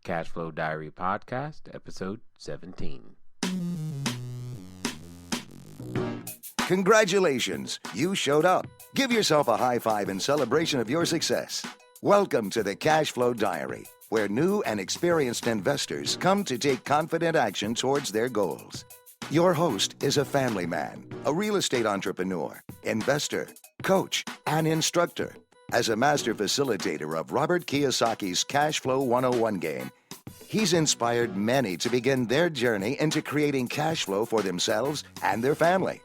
Cash Flow Diary Podcast, episode 17. Congratulations, you showed up. Give yourself a high five in celebration of your success. Welcome to the Cash Flow Diary, where new and experienced investors come to take confident action towards their goals. Your host is a family man, a real estate entrepreneur, investor, coach, and instructor. As a master facilitator of Robert Kiyosaki's Cash Flow 101 game, he's inspired many to begin their journey into creating cash flow for themselves and their family.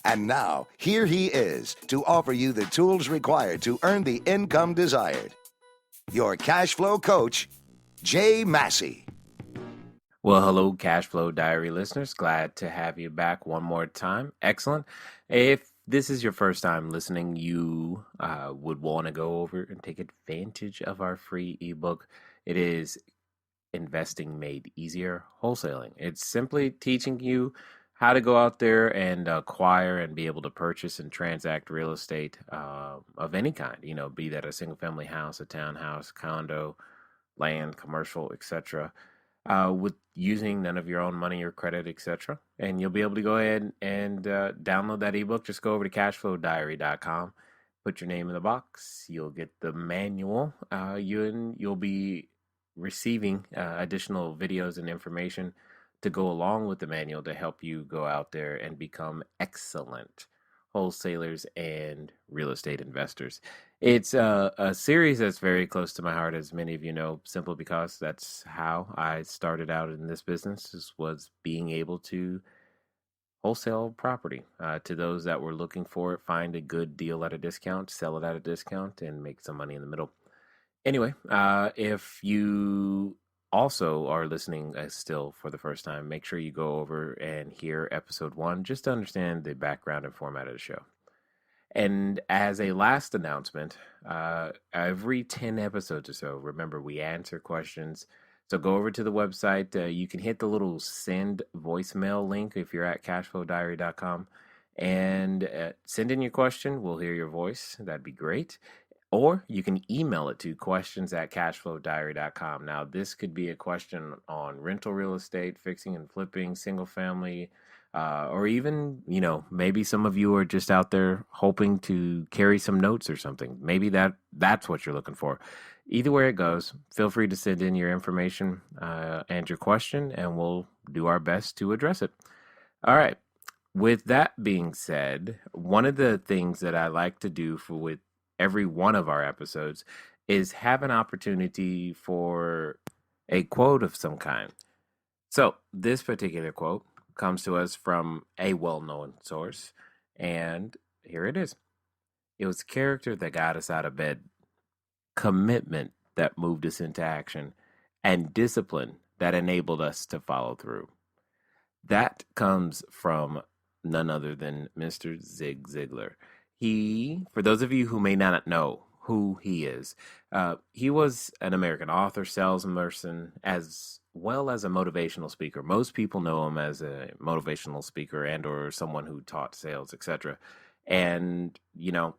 And now, here he is to offer you the tools required to earn the income desired. Your cash flow coach, Jay Massey. Well, hello, Cash Flow Diary listeners. Glad to have you back one more time. Excellent. If this is your first time listening, you would want to go over and take advantage of our free ebook. It is Investing Made Easier Wholesaling. It's simply teaching you how to go out there and acquire and be able to purchase and transact real estate of any kind, be that a single family house, a townhouse, condo, land, commercial, etc., with using none of your own money or credit, etc. And you'll be able to go ahead and download that ebook. Just go over to cashflowdiary.com, put your name in the box. You'll get the manual. You'll be receiving additional videos and information to go along with the manual to help you go out there and become excellent wholesalers and real estate investors. It's a series that's very close to my heart, as many of you know, simply because that's how I started out in this business, was being able to wholesale property to those that were looking for it, find a good deal at a discount, sell it at a discount, and make some money in the middle. Anyway, if you also are listening still for the first time, make sure you go over and hear episode 1 just to understand the background and format of the show. And as a last announcement, every 10 episodes or so, remember, we answer questions. So go over to the website. You can hit the little send voicemail link if you're at cashflowdiary.com and send in your question. We'll hear your voice. That'd be great. Or you can email it to questions@cashflowdiary.com. Now, this could be a question on rental real estate, fixing and flipping, single family, or even, maybe some of you are just out there hoping to carry some notes or something. Maybe that's what you're looking for. Either way it goes, feel free to send in your information and your question, and we'll do our best to address it. All right. With that being said, one of the things that I like to do with every one of our episodes is have an opportunity for a quote of some kind. So this particular quote comes to us from a well-known source, and here it is. It was character that got us out of bed, commitment that moved us into action, and discipline that enabled us to follow through. That comes from none other than Mr. Zig Ziglar. He, for those of you who may not know who he is, he was an American author, salesperson, as well as a motivational speaker. Most people know him as a motivational speaker and or someone who taught sales, etc. And,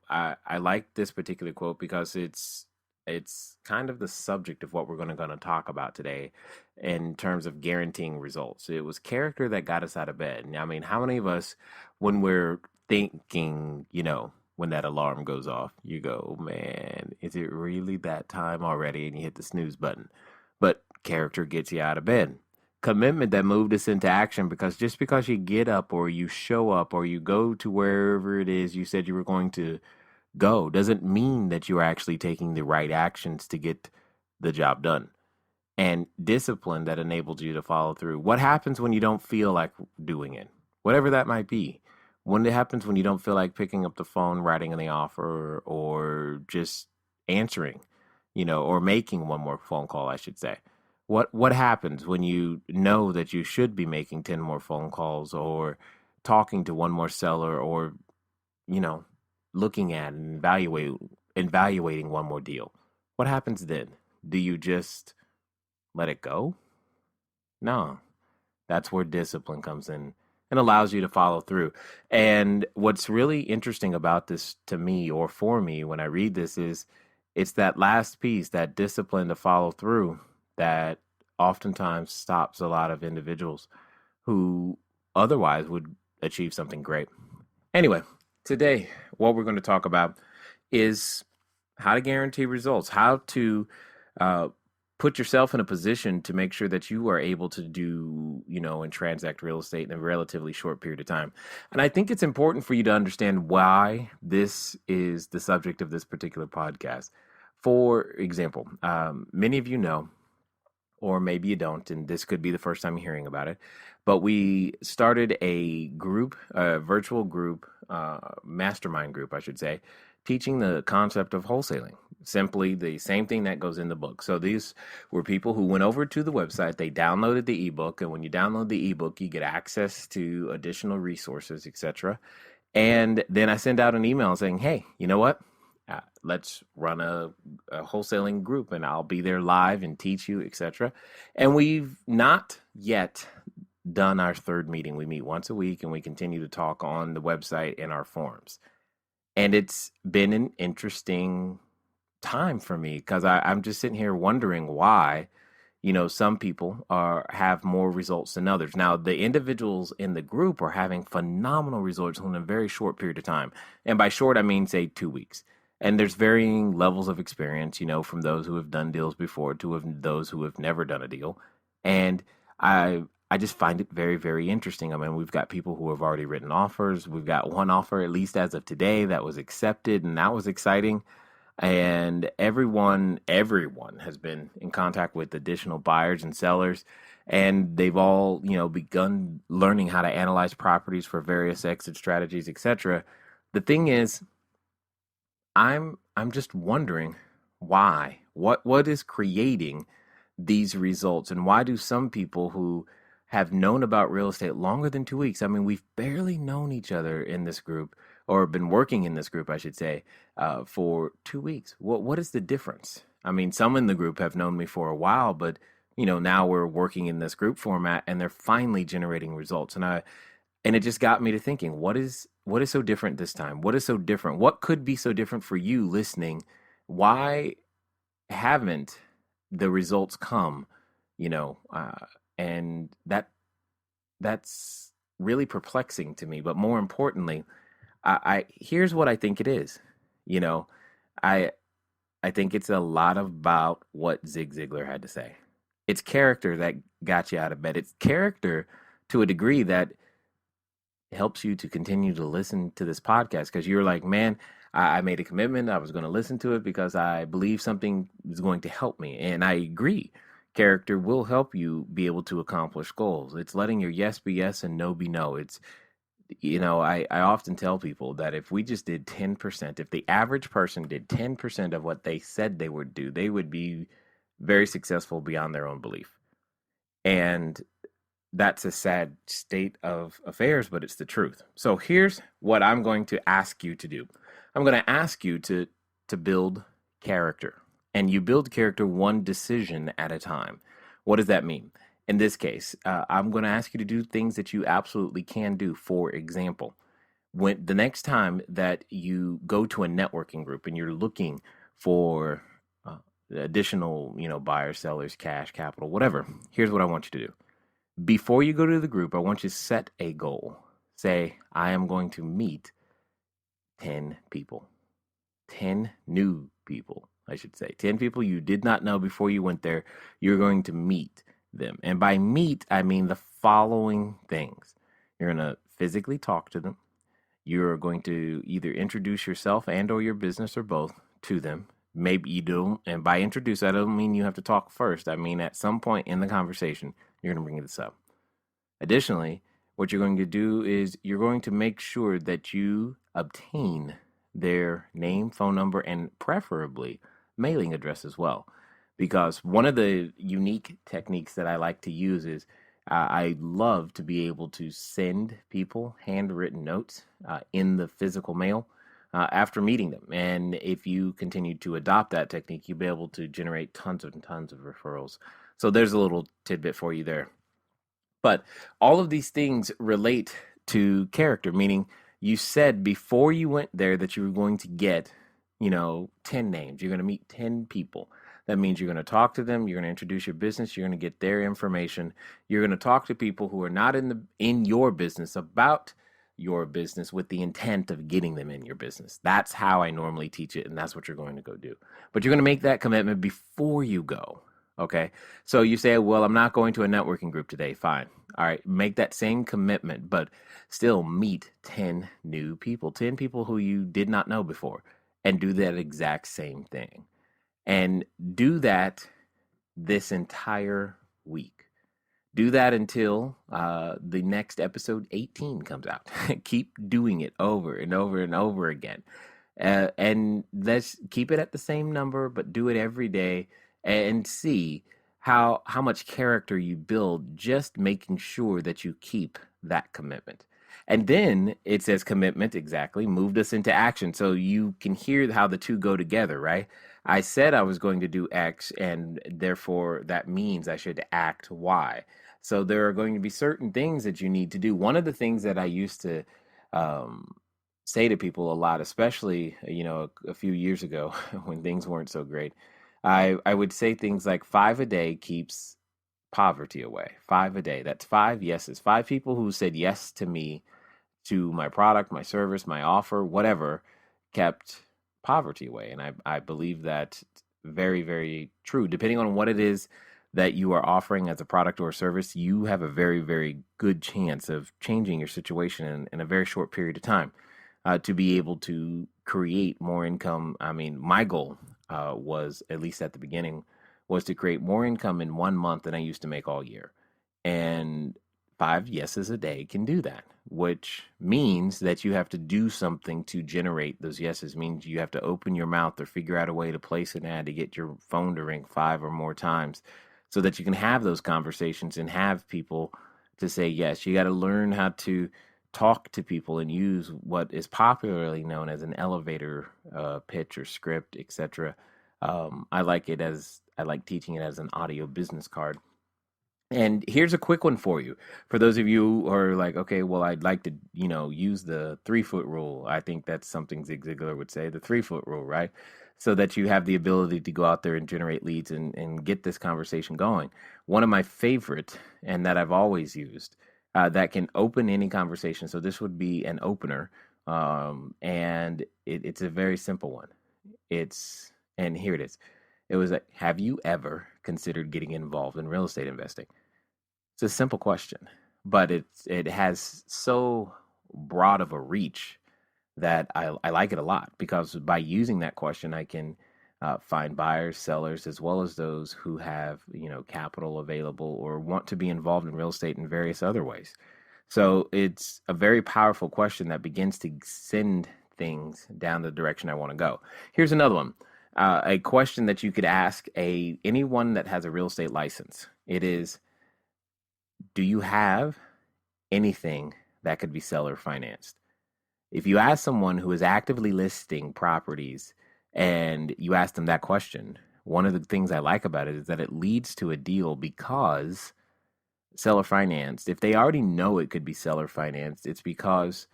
I like this particular quote because it's kind of the subject of what we're going to talk about today in terms of guaranteeing results. It was character that got us out of bed. I mean, how many of us, when we're thinking, when that alarm goes off, you go, man, is it really that time already? And you hit the snooze button. But character gets you out of bed. Commitment that moved us into action, because just because you get up or you show up or you go to wherever it is you said you were going to go doesn't mean that you're actually taking the right actions to get the job done. And discipline that enabled you to follow through. What happens when you don't feel like doing it? Whatever that might be. When it happens when you don't feel like picking up the phone, writing in the offer, or just answering, or making one more phone call, I should say. What happens when you know that you should be making 10 more phone calls or talking to one more seller or, looking at and evaluating one more deal? What happens then? Do you just let it go? No. That's where discipline comes in and allows you to follow through. And what's really interesting about this to me, or for me, when I read this, is it's that last piece, that discipline to follow through, that oftentimes stops a lot of individuals who otherwise would achieve something great. Anyway, today, what we're going to talk about is how to guarantee results, how to uh, put yourself in a position to make sure that you are able to do, and transact real estate in a relatively short period of time. And I think it's important for you to understand why this is the subject of this particular podcast. For example, many of you know, or maybe you don't, and this could be the first time you're hearing about it. But we started a group, a virtual group, mastermind group, I should say, teaching the concept of wholesaling. Simply the same thing that goes in the book. So these were people who went over to the website, they downloaded the ebook, and when you download the ebook, you get access to additional resources, etc. And then I send out an email saying, hey, you know what? Let's run a wholesaling group and I'll be there live and teach you, etc. And we've not yet done our third meeting. We meet once a week and we continue to talk on the website and our forums. And it's been an interesting time for me because I'm just sitting here wondering why some people have more results than others. Now, the individuals in the group are having phenomenal results in a very short period of time. And by short, I mean, say 2 weeks. And there's varying levels of experience, from those who have done deals before to those who have never done a deal. And I just find it very, very interesting. I mean, we've got people who have already written offers. We've got one offer, at least as of today, that was accepted, and that was exciting. And everyone has been in contact with additional buyers and sellers, and they've all begun learning how to analyze properties for various exit strategies, etc. The thing is, I'm just wondering why, what is creating these results, and why do some people who have known about real estate longer than 2 weeks, I mean, we've barely known each other in this group, or been working in this group, I should say, for 2 weeks. What is the difference? I mean, some in the group have known me for a while, but now we're working in this group format, and they're finally generating results. And it just got me to thinking, what is so different this time? What is so different? What could be so different for you listening? Why haven't the results come? And that's really perplexing to me. But more importantly, I here's what I think it is. You know, I I think it's a lot about what Zig Ziglar had to say. It's character that got you out of bed. It's character to a degree that helps you to continue to listen to this podcast because you're like, man, I made a commitment. I was going to listen to it because I believe something is going to help me. And I agree. Character will help you be able to accomplish goals. It's letting your yes be yes and no be no. I often tell people that if we just did 10%, if the average person did 10% of what they said they would do, they would be very successful beyond their own belief. And that's a sad state of affairs, but it's the truth. So here's what I'm going to ask you to do. I'm going to ask you to build character. And you build character one decision at a time. What does that mean? In this case, I'm going to ask you to do things that you absolutely can do. For example, when the next time that you go to a networking group and you're looking for additional, buyers, sellers, cash, capital, whatever, here's what I want you to do. Before you go to the group, I want you to set a goal. Say, I am going to meet 10 people, 10 new people, I should say. 10 people you did not know before you went there. You're going to meet them. And by meet, I mean the following things. You're going to physically talk to them. You're going to either introduce yourself and or your business or both to them. Maybe you don't. And by introduce, I don't mean you have to talk first. I mean, at some point in the conversation, you're going to bring this up. Additionally, what you're going to do is you're going to make sure that you obtain their name, phone number, and preferably mailing address as well. Because one of the unique techniques that I like to use is I love to be able to send people handwritten notes in the physical mail after meeting them. And if you continue to adopt that technique, you'll be able to generate tons and tons of referrals. So there's a little tidbit for you there. But all of these things relate to character, meaning you said before you went there that you were going to get, 10 names. You're going to meet 10 people. That means you're going to talk to them, you're going to introduce your business, you're going to get their information, you're going to talk to people who are not in your business about your business with the intent of getting them in your business. That's how I normally teach it, and that's what you're going to go do. But you're going to make that commitment before you go. Okay. So you say, well, I'm not going to a networking group today. Fine. All right. Make that same commitment, but still meet 10 new people, 10 people who you did not know before, and do that exact same thing. And do that this entire week. Do that until the next episode 18 comes out. Keep doing it over and over and over again. And let's keep it at the same number, but do it every day and see how much character you build just making sure that you keep that commitment. And then it says commitment, exactly, moved us into action. So you can hear how the two go together, right? I said I was going to do X, and therefore that means I should act Y. So there are going to be certain things that you need to do. One of the things that I used to um, say to people a lot, especially a few years ago when things weren't so great, I would say things like 5 a day keeps poverty away. 5 a day. That's 5 yeses. 5 people who said yes to me, to my product, my service, my offer, whatever, kept poverty away. And I believe that very, very true. Depending on what it is that you are offering as a product or a service, you have a very, very good chance of changing your situation in a very short period of time to be able to create more income. I mean, my goal was, at least at the beginning, was to create more income in 1 month than I used to make all year. And 5 yeses a day can do that, which means that you have to do something to generate those yeses. Means you have to open your mouth or figure out a way to place an ad to get your phone to ring 5 or more times so that you can have those conversations and have people to say yes. You got to learn how to talk to people and use what is popularly known as an elevator pitch or script, etc. I like teaching it as an audio business card. And here's a quick one for you. For those of you who are like, okay, well, I'd like to, use the 3 foot rule. I think that's something Zig Ziglar would say, the 3 foot rule, right? So that you have the ability to go out there and generate leads and get this conversation going. One of my favorite, and that I've always used, that can open any conversation. So this would be an opener. And it's a very simple one. And here it is. It was like, have you ever considered getting involved in real estate investing? It's a simple question, but it has so broad of a reach that I like it a lot, because by using that question, I can find buyers, sellers, as well as those who have capital available or want to be involved in real estate in various other ways. So it's a very powerful question that begins to send things down the direction I want to go. Here's another one. A question that you could ask anyone that has a real estate license. It is, do you have anything that could be seller financed? If you ask someone who is actively listing properties and you ask them that question, one of the things I like about it is that it leads to a deal, because seller financed, if they already know it could be seller financed, it's because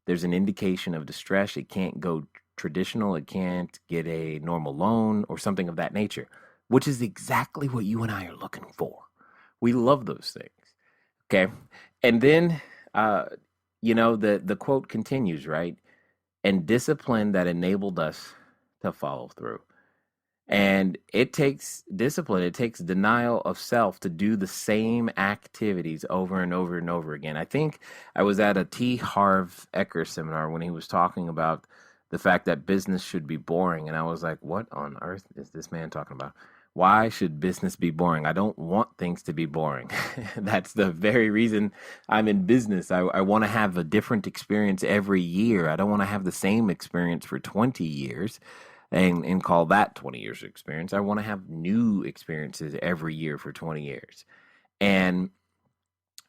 there's an indication of distress. It can't go traditional, it can't get a normal loan or something of that nature, which is exactly what you and I are looking for. We love those things. Okay. And then, the quote continues, right? And discipline that enabled us to follow through. And it takes discipline. It takes denial of self to do the same activities over and over and over again. I think I was at a T. Harv Eker seminar when he was talking about the fact that business should be boring. And I was like, what on earth is this man talking about? Why should business be boring? I don't want things to be boring. That's the very reason I'm in business. I want to have a different experience every year. I don't want to have the same experience for 20 years and call that 20 years of experience. I want to have new experiences every year for 20 years. And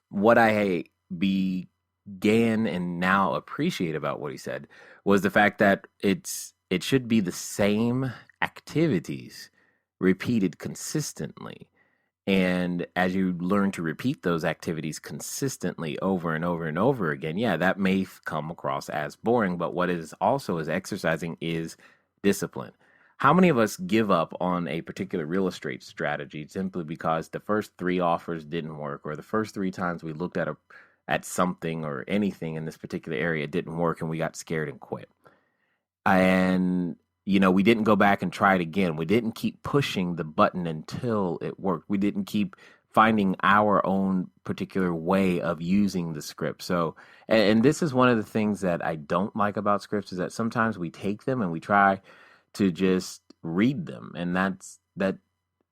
what I began and now appreciate about what he said was the fact that it should be the same activities repeated consistently. And as you learn to repeat those activities consistently over and over and over again, yeah, that may come across as boring, but what is also is exercising is discipline. How many of us give up on a particular real estate strategy simply because the first three offers didn't work, or the first three times we looked at something or anything in this particular area didn't work, and we got scared and quit? And we didn't go back and try it again. We didn't keep pushing the button until it worked. We didn't keep finding our own particular way of using the script. So, and this is one of the things that I don't like about scripts, is that sometimes we take them and we try to just read them, and that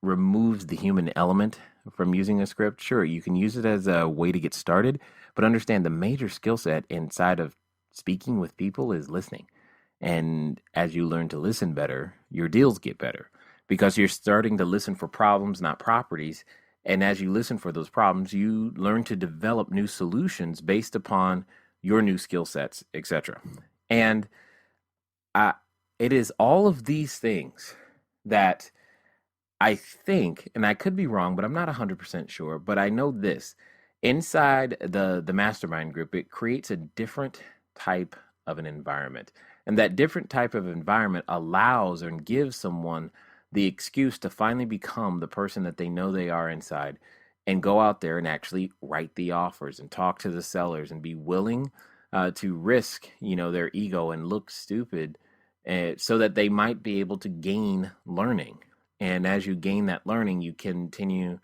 removes the human element from using a script. Sure, you can use it as a way to get started, but understand the major skill set inside of speaking with people is listening. And as you learn to listen better, your deals get better because you're starting to listen for problems, not properties. And as you listen for those problems, you learn to develop new solutions based upon your new skill sets, etc. And I, it is all of these things that I think, and I could be wrong, but I'm not 100% sure, but I know this. Inside the mastermind group, it creates a different type of an environment. And that different type of environment allows and gives someone the excuse to finally become the person that they know they are inside, and go out there and actually write the offers and talk to the sellers and be willing to risk, their ego and look stupid, so that they might be able to gain learning. And as you gain that learning, you continue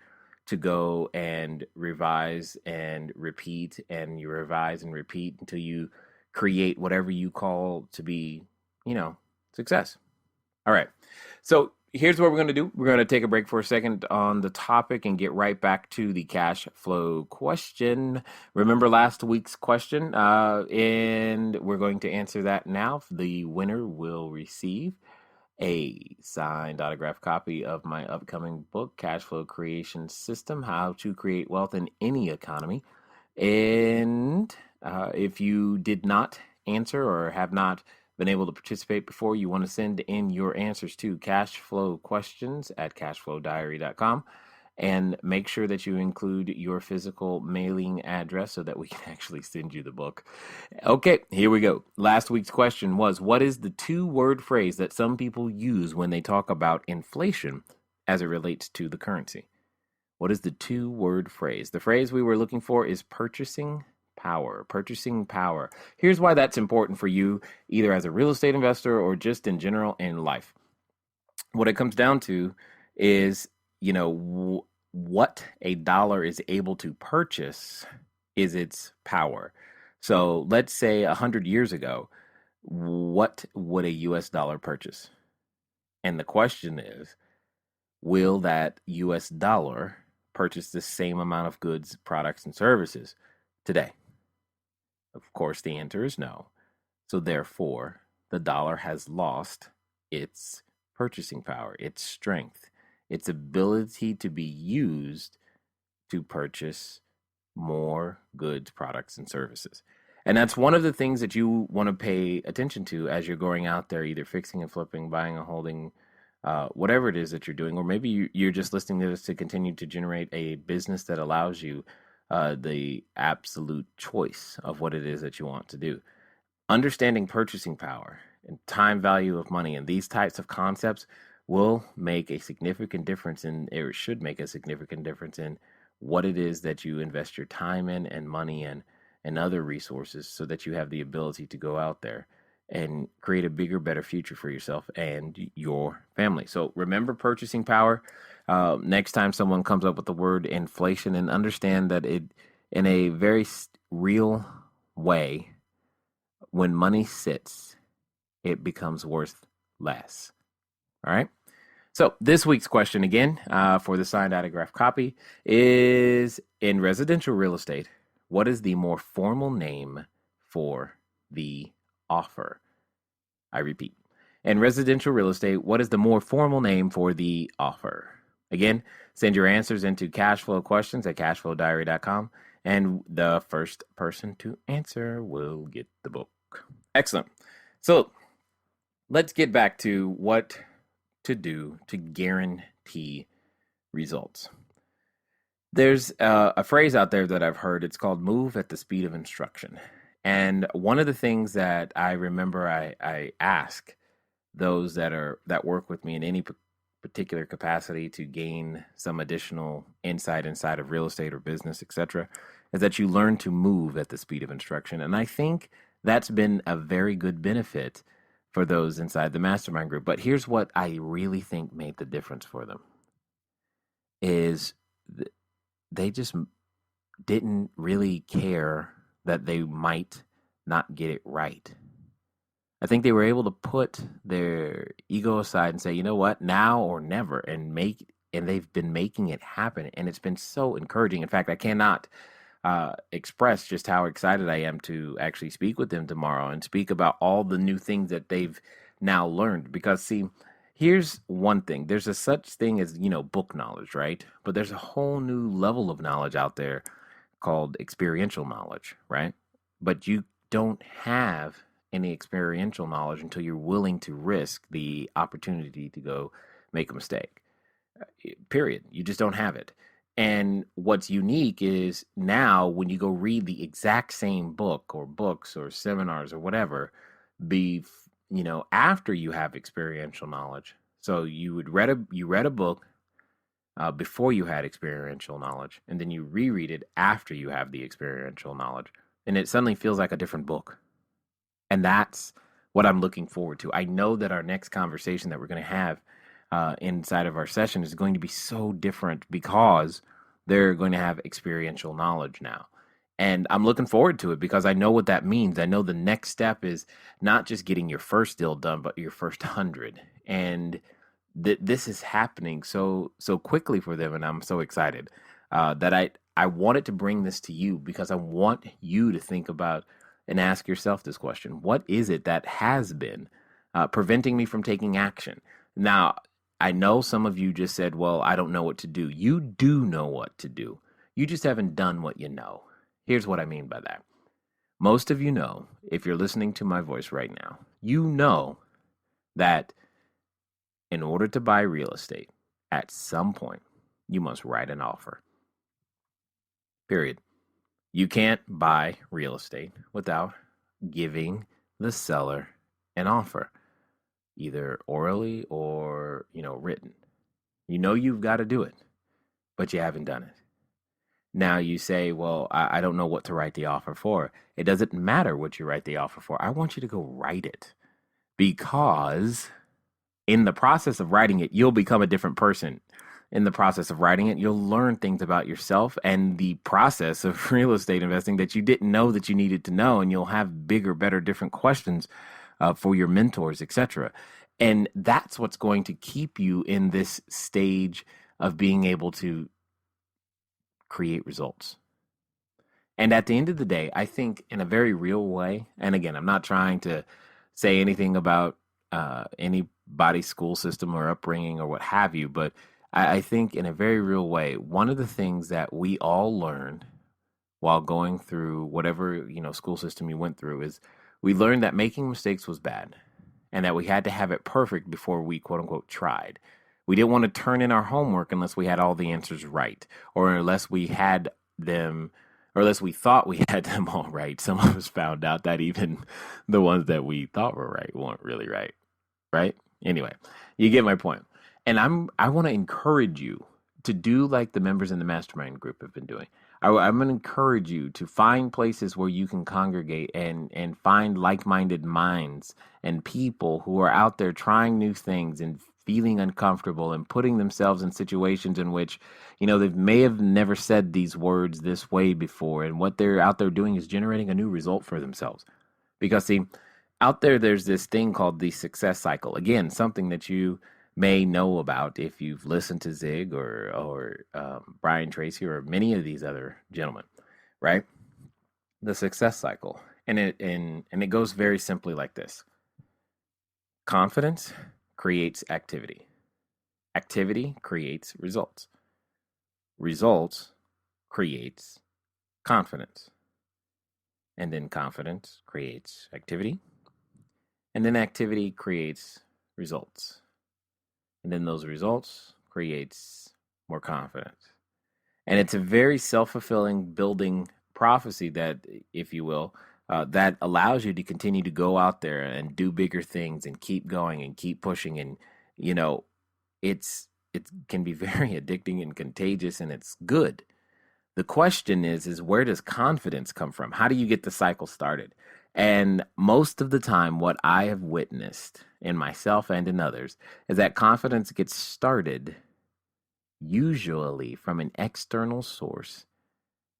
to go and revise and repeat, and you revise and repeat until you create whatever you call to be, success. All right. So here's what we're going to do. We're going to take a break for a second on the topic and get right back to the cash flow question. Remember last week's question, and we're going to answer that now. The winner will receive a signed autographed copy of my upcoming book, Cash Flow Creation System: How to Create Wealth in Any Economy. And if you did not answer or have not been able to participate before, you want to send in your answers to cashflowquestions@cashflowdiary.com, and make sure that you include your physical mailing address so that we can actually send you the book. Okay, here we go. Last week's question was, what is the two-word phrase that some people use when they talk about inflation as it relates to the currency? What is the two-word phrase? The phrase we were looking for is purchasing power. Purchasing power. Here's why that's important for you, either as a real estate investor or just in general in life. What it comes down to is, what a dollar is able to purchase is its power. So let's say 100 years ago, what would a US dollar purchase? And the question is, will that US dollar purchase the same amount of goods, products, and services today? Of course, the answer is no. So therefore, the dollar has lost its purchasing power, its strength, its ability to be used to purchase more goods, products, and services. And that's one of the things that you want to pay attention to as you're going out there, either fixing and flipping, buying and holding, whatever it is that you're doing, or maybe you're just listening to this to continue to generate a business that allows you the absolute choice of what it is that you want to do. Understanding purchasing power and time value of money and these types of concepts will make a significant difference or should make a significant difference in what it is that you invest your time in and money in and other resources, so that you have the ability to go out there and create a bigger, better future for yourself and your family. So remember purchasing power. Next time someone comes up with the word inflation, and understand that it, in a very real way, when money sits, it becomes worth less. All right. So this week's question again, for the signed autograph copy, is: in residential real estate, what is the more formal name for the offer? I repeat, in residential real estate, what is the more formal name for the offer? Again, send your answers into cashflowquestions@cashflowdiary.com, and the first person to answer will get the book. Excellent. So let's get back to what to do to guarantee results. There's a phrase out there that I've heard. It's called move at the speed of instruction. And one of the things that I remember I ask those that work with me in any particular capacity to gain some additional insight inside of real estate or business, etc., is that you learn to move at the speed of instruction. And I think that's been a very good benefit for those inside the mastermind group. But here's what I really think made the difference for them is they just didn't really care that they might not get it right. I think they were able to put their ego aside and say, you know what, now or never, and they've been making it happen, and it's been so encouraging. In fact, I cannot express just how excited I am to actually speak with them tomorrow and speak about all the new things that they've now learned. Because see, here's one thing: there's a such thing as book knowledge, right? But there's a whole new level of knowledge out there called experiential knowledge, right? But you don't have any experiential knowledge until you're willing to risk the opportunity to go make a mistake. Period. You just don't have it. And what's unique is now when you go read the exact same book or books or seminars or whatever, be after you have experiential knowledge. So you read a book before you had experiential knowledge, and then you reread it after you have the experiential knowledge, and it suddenly feels like a different book. And that's what I'm looking forward to. I know that our next conversation that we're going to have inside of our session is going to be so different because they're going to have experiential knowledge now. And I'm looking forward to it because I know what that means. I know the next step is not just getting your first deal done, but your first 100. And this is happening so quickly for them, and I'm so excited that I wanted to bring this to you because I want you to think about and ask yourself this question: what is it that has been preventing me from taking action? Now, I know some of you just said, well, I don't know what to do. You do know what to do. You just haven't done what you know. Here's what I mean by that. Most of you know, if you're listening to my voice right now, you know that in order to buy real estate, at some point, you must write an offer. Period. You can't buy real estate without giving the seller an offer, either orally or, written. You know you've got to do it, but you haven't done it. Now you say, well, I don't know what to write the offer for. It doesn't matter what you write the offer for. I want you to go write it because in the process of writing it, you'll become a different person. In the process of writing it, you'll learn things about yourself and the process of real estate investing that you didn't know that you needed to know, and you'll have bigger, better, different questions for your mentors, etc. And that's what's going to keep you in this stage of being able to create results. And at the end of the day, I think in a very real way, and again, I'm not trying to say anything about anybody's school system or upbringing or what have you, but I think in a very real way, one of the things that we all learned while going through whatever school system you went through is we learned that making mistakes was bad and that we had to have it perfect before we quote unquote tried. We didn't want to turn in our homework unless we had all the answers right, or unless we had them, or unless we thought we had them all right. Some of us found out that even the ones that we thought were right weren't really right. Right? Anyway, you get my point. And I want to encourage you to do like the members in the mastermind group have been doing. I'm going to encourage you to find places where you can congregate and find like-minded minds and people who are out there trying new things and feeling uncomfortable and putting themselves in situations in which, they may have never said these words this way before. And what they're out there doing is generating a new result for themselves. Because see, out there's this thing called the success cycle. Again, something that you may know about if you've listened to Zig or Brian Tracy or many of these other gentlemen, right? The success cycle, and it goes very simply like this: confidence creates activity, activity creates results, results creates confidence, and then confidence creates activity, and then activity creates results. And then those results creates more confidence. And it's a very self-fulfilling building prophecy that, if you will, that allows you to continue to go out there and do bigger things and keep going and keep pushing. And, you know, it can be very addicting and contagious, and it's good. The question is where does confidence come from? How do you get the cycle started? And most of the time, what I have witnessed in myself and in others is that confidence gets started usually from an external source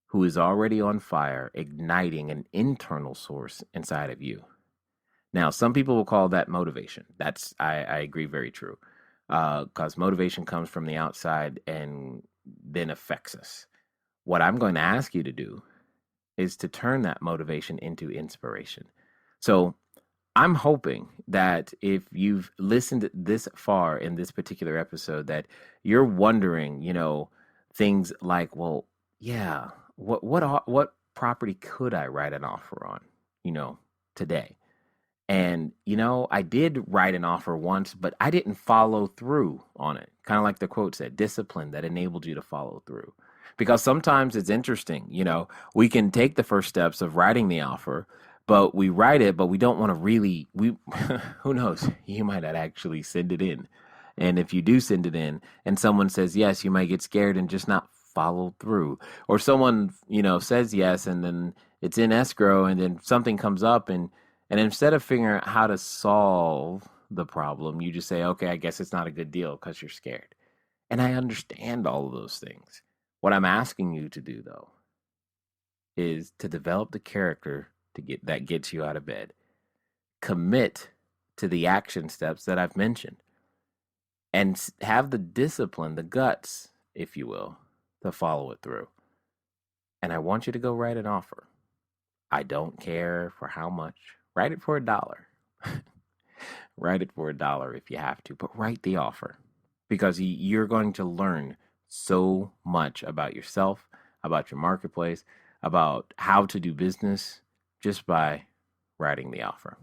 who is already on fire, igniting an internal source inside of you. Now, some people will call that motivation. I agree, very true. Because motivation comes from the outside and then affects us. What I'm going to ask you to do is to turn that motivation into inspiration. So I'm hoping that if you've listened this far in this particular episode, that you're wondering, things like, well, yeah, what property could I write an offer on, today? And, I did write an offer once, but I didn't follow through on it. Kind of like the quote said, discipline that enabled you to follow through. Because sometimes it's interesting, we can take the first steps of writing the offer, but we write it, but we don't want to who knows, you might not actually send it in. And if you do send it in and someone says yes, you might get scared and just not follow through. Or someone, says yes, and then it's in escrow, and then something comes up, and instead of figuring out how to solve the problem, you just say, okay, I guess it's not a good deal because you're scared. And I understand all of those things. What I'm asking you to do, though, is to develop the character that gets you out of bed. Commit to the action steps that I've mentioned. And have the discipline, the guts, if you will, to follow it through. And I want you to go write an offer. I don't care for how much. Write it for $1. Write it for $1 if you have to, but write the offer, because you're going to learn so much about yourself, about your marketplace, about how to do business just by writing the offer.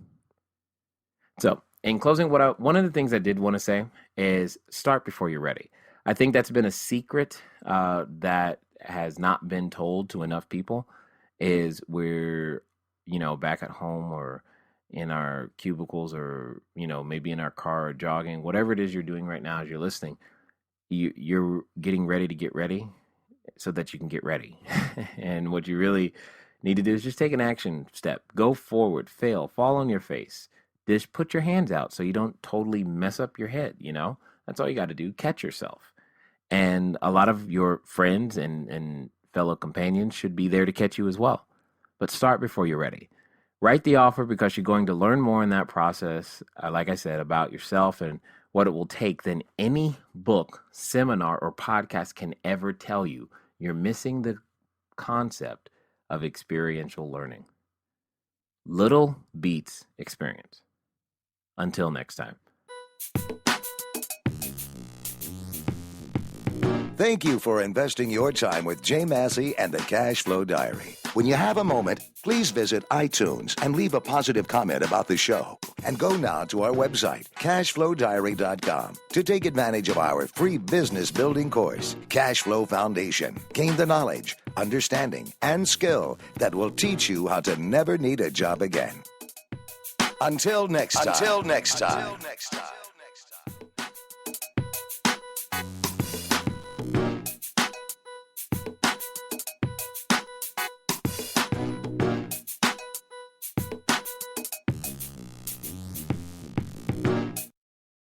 So, in closing, one of the things I did want to say is start before you're ready. I think that's been a secret that has not been told to enough people. Is we're back at home or in our cubicles, or maybe in our car or jogging, whatever it is you're doing right now as you're listening, you're getting ready to get ready so that you can get ready. And what you really need to do is just take an action step. Go forward, fail, fall on your face. Just put your hands out so you don't totally mess up your head, That's all you got to do. Catch yourself. And a lot of your friends and fellow companions should be there to catch you as well. But start before you're ready. Write the offer, because you're going to learn more in that process, like I said, about yourself and what it will take than any book, seminar, or podcast can ever tell you. You're missing the concept of experiential learning. Little beats experience. Until next time. Thank you for investing your time with Jay Massey and the Cash Flow Diary. When you have a moment, please visit iTunes and leave a positive comment about the show. And go now to our website, cashflowdiary.com, to take advantage of our free business building course, Cash Flow Foundation. Gain the knowledge, understanding, and skill that will teach you how to never need a job again. Until next time.